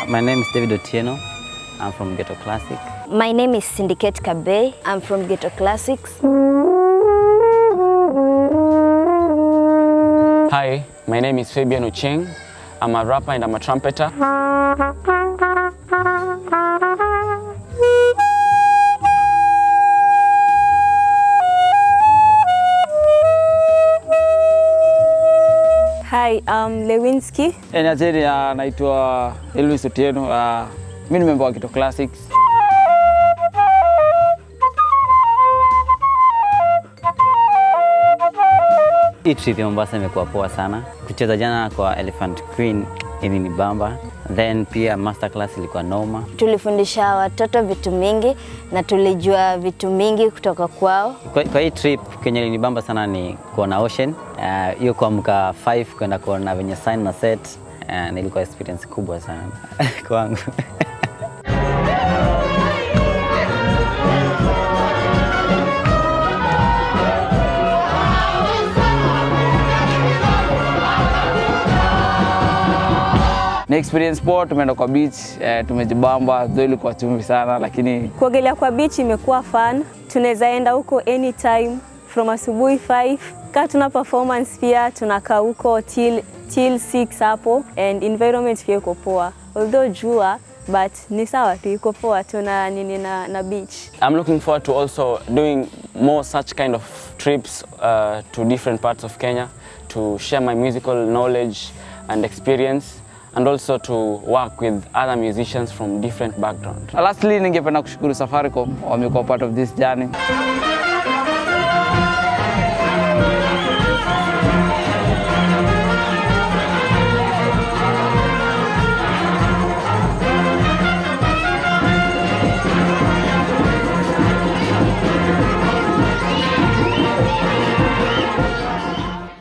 My name is David Otieno. I'm from Ghetto Classic. My name is Syndicate Kabe. I'm from Ghetto Classics. Hi, my name is Fabian Ucheng. I'm a rapper and I'm a trumpeter. Hi, I'm Lewinsky. Naitwa Elvis Otieno. Mimi ni member wa Ghetto Classics. Hii trip ya Mombasa imekuwa poa sana. Kucheza jana kwa Elephant Queen ilinibamba. Then pia masterclass ilikuwa noma. Tulifundisha watoto vitu mingi na tulijua vitu mingi kutoka kwao. Kwa hii trip kenye ilinibamba sana ni kuona ocean. Hiyo kuamka 5 kwenda kuona venye sign na set. Ilikuwa experience kubwa sana kwangu. Ni experience poa, tumeenda kwa beach, tumejibamba, though ilikuwa chumvi sana lakini kuogelea kwa beach imekuwa fun. Tunaweza enda huko anytime from asubuhi 5. Kama tuna performance pia tunakaa huko till 6 hapo, and environment pia iko poa. Although jua, but ni sawa tu, iko poa, tuna nini na beach. I'm looking forward to also doing more such kind of trips to different parts of Kenya to share my musical knowledge and experience, and also to work with other musicians from different backgrounds. Lastly, ningependa kushukuru Safaricom, wamekuwa part of this journey.